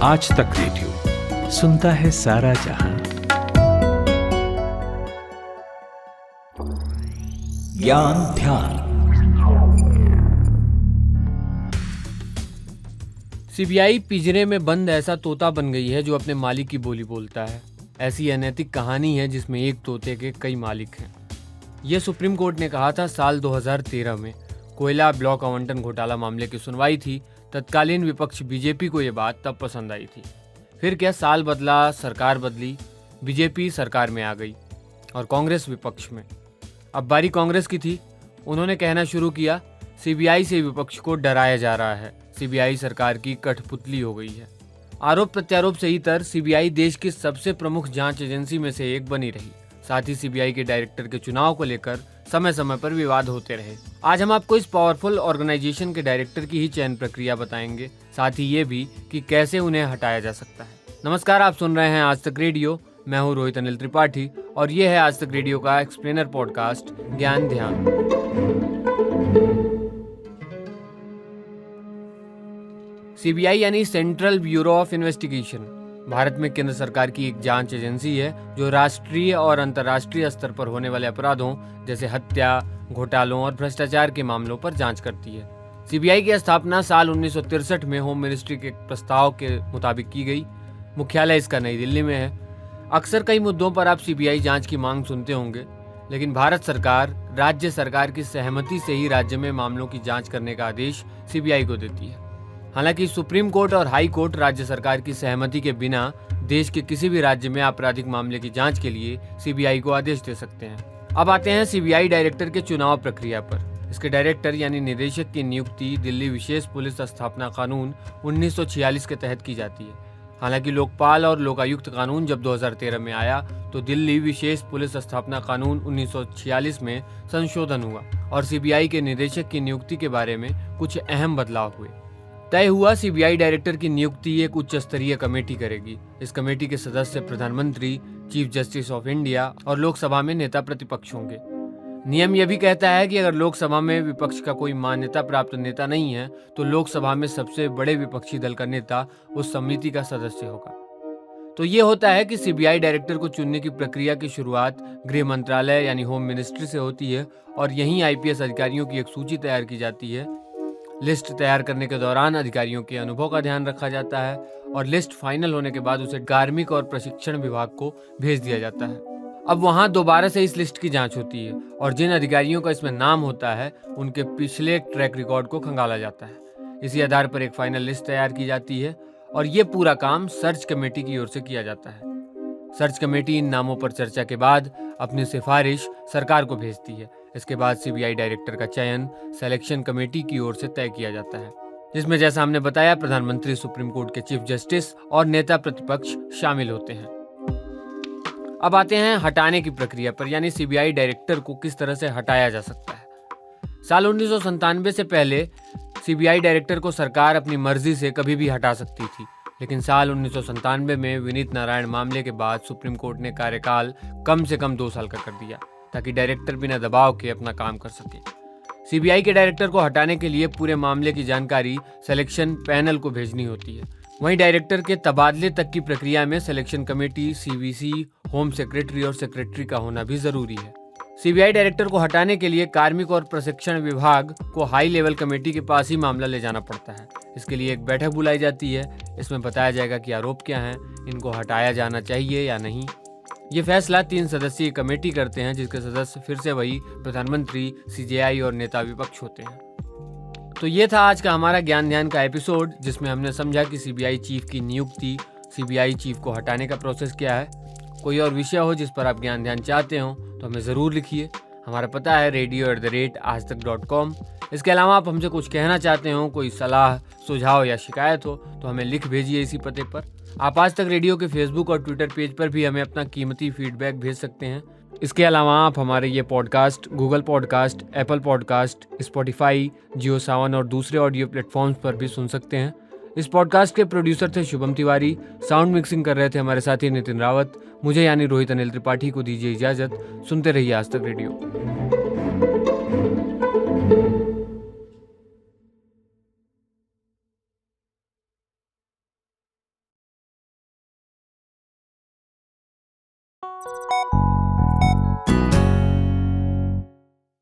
आज तक रेडियो सुनता है सारा जहां। ज्ञान ध्यान। सीबीआई पिंजरे में बंद ऐसा तोता बन गई है जो अपने मालिक की बोली बोलता है। ऐसी अनैतिक कहानी है जिसमें एक तोते के कई मालिक हैं। यह सुप्रीम कोर्ट ने कहा था साल 2013 में। कोयला ब्लॉक आवंटन घोटाला मामले की सुनवाई थी। तत्कालीन विपक्ष बीजेपी को यह बात तब पसंद आई थी। फिर क्या, साल बदला, सरकार बदली, बीजेपी सरकार में आ गई और कांग्रेस विपक्ष में। अब बारी कांग्रेस की थी। उन्होंने कहना शुरू किया, सीबीआई से विपक्ष को डराया जा रहा है, सीबीआई सरकार की कठपुतली हो गई है। आरोप प्रत्यारोप से इतर सीबीआई देश की सबसे प्रमुख जांच एजेंसी में से एक बनी रही। साथ ही सीबीआई के डायरेक्टर के चुनाव को लेकर समय समय पर विवाद होते रहे। आज हम आपको इस पावरफुल ऑर्गेनाइजेशन के डायरेक्टर की ही चयन प्रक्रिया बताएंगे, साथ ही ये भी कि कैसे उन्हें हटाया जा सकता है। नमस्कार, आप सुन रहे हैं आज तक रेडियो। मैं हूं रोहित अनिल त्रिपाठी और ये है आज तक रेडियो का एक्सप्लेनर पॉडकास्ट ज्ञान ध्यान। सीबीआई यानी central bureau of investigation Bharat में केंद्र सरकार की एक जांच एजेंसी है जो राष्ट्रीय और अंतर्राष्ट्रीय स्तर पर होने वाले अपराधों जैसे हत्या, घोटालों और भ्रष्टाचार के मामलों पर जांच करती है। सीबीआई की स्थापना साल 1963 में होम मिनिस्ट्री के प्रस्ताव के मुताबिक की गई। मुख्यालय इसका नई दिल्ली में है। अक्सर कई मुद्दों पर आप सीबीआई जांच की मांग सुनते होंगे, लेकिन भारत सरकार राज्य सरकार की सहमति से ही राज्य में मामलों की जांच करने का आदेश सीबीआई को देती है। हालांकि सुप्रीम कोर्ट और हाई कोर्ट राज्य सरकार की सहमति के बिना देश के किसी भी राज्य में आपराधिक मामले की जांच के लिए सीबीआई को आदेश दे सकते हैं। अब आते हैं सीबीआई डायरेक्टर के चुनाव प्रक्रिया पर। इसके डायरेक्टर यानी निदेशक की नियुक्ति दिल्ली विशेष पुलिस स्थापना कानून 1946 के तहत की जाती है। हालांकि लोकपाल और लोकायुक्त कानून जब 2013 में आया तो दिल्ली विशेष पुलिस स्थापना कानून 1946 में संशोधन हुआ और सीबीआई के निदेशक की नियुक्ति के बारे में कुछ अहम बदलाव हुए। तय हुआ सीबीआई डायरेक्टर की नियुक्ति एक उच्च स्तरीय कमेटी करेगी। इस कमेटी के सदस्य प्रधानमंत्री, चीफ जस्टिस ऑफ इंडिया और लोकसभा में नेता प्रतिपक्ष होंगे। नियम यह भी कहता है कि अगर लोकसभा में विपक्ष का कोई मान्यता प्राप्त नेता नहीं है तो लोकसभा में सबसे बड़े विपक्षी दल का नेता उस समिति का सदस्य होगा। तो ये होता है कि सीबीआई डायरेक्टर को चुनने की प्रक्रिया की शुरुआत गृह मंत्रालय यानी होम मिनिस्ट्री से होती है और यहीं आईपीएस अधिकारियों की एक सूची तैयार की जाती है। लिस्ट तैयार करने के दौरान अधिकारियों के अनुभव का ध्यान रखा जाता है और लिस्ट फाइनल होने के बाद उसे कार्मिक और प्रशिक्षण विभाग को भेज दिया जाता है। अब वहां दोबारा से इस लिस्ट की जांच होती है और जिन अधिकारियों का इसमें नाम होता है उनके पिछले ट्रैक रिकॉर्ड को खंगाला जाता है। इसी आधार पर एक फाइनल लिस्ट तैयार की जाती है और ये पूरा काम सर्च कमेटी की ओर से किया जाता है। सर्च कमेटी इन नामों पर चर्चा के बाद अपनी सिफारिश सरकार को भेजती है। इसके बाद सीबीआई डायरेक्टर का चयन सिलेक्शन कमेटी की ओर से तय किया जाता है, जिसमें जैसा हमने बताया प्रधानमंत्री, सुप्रीम कोर्ट के चीफ जस्टिस और नेता प्रतिपक्ष शामिल होते हैं। अब आते हैं हटाने की प्रक्रिया पर, यानी सीबीआई डायरेक्टर को किस तरह से हटाया जा सकता है। साल 1997 से पहले सीबीआई डायरेक्टर को सरकार अपनी मर्जी से कभी भी हटा सकती थी, लेकिन साल 1997 में विनीत नारायण मामले के बाद सुप्रीम कोर्ट ने कार्यकाल कम से कम 2 साल का कर दिया ताकि डायरेक्टर बिना दबाव के अपना काम कर सके। सीबीआई के डायरेक्टर को हटाने के लिए पूरे मामले की जानकारी सिलेक्शन पैनल को भेजनी होती है। वहीं डायरेक्टर के तबादले तक की प्रक्रिया में selection committee, CVC, home secretary और सेक्रेटरी का होना भी जरूरी है। सीबीआई डायरेक्टर को हटाने के लिए कार्मिक और प्रशिक्षण विभाग को हाई लेवल कमेटी के पास ही मामला ले जाना पड़ता है। इसके लिए एक बैठक बुलाई जाती है। इसमें बताया जाएगा कि आरोप क्या हैं, इनको हटाया जाना चाहिए या नहीं। ये फैसला 3 सदस्यीय कमेटी करते हैं, जिसके सदस्य फिर से वही प्रधानमंत्री, सीजेआई और नेता विपक्ष होते हैं। तो ये था आज का हमारा ज्ञान ध्यान का एपिसोड, जिसमें हमने समझा कि सीबीआई चीफ की नियुक्ति, सीबीआई चीफ को हटाने का प्रोसेस क्या है। कोई और विषय हो जिस पर आप ज्ञान ध्यान चाहते हो तो हमें ज़रूर लिखिए। हमारा पता है radio@aajtak.com। इसके अलावा आप हमसे कुछ कहना चाहते हो, कोई सलाह, सुझाव या शिकायत हो तो हमें लिख भेजिए इसी पते पर। आप आज तक रेडियो के फेसबुक और ट्विटर पेज पर भी हमें अपना कीमती फीडबैक भेज सकते हैं। इसके अलावा आप हमारे ये podcast Google podcast, Apple podcast, Spotify, Jio Saavn और दूसरे ऑडियो प्लेटफॉर्म्स पर भी सुन सकते हैं। इस पॉडकास्ट के प्रोड्यूसर थे शुभम तिवारी। साउंड मिक्सिंग कर रहे थे हमारे साथी नितिन रावत। मुझे यानी रोहित अनिल त्रिपाठी को दीजिए इजाजत। सुनते रहिए आज तक रेडियो। है।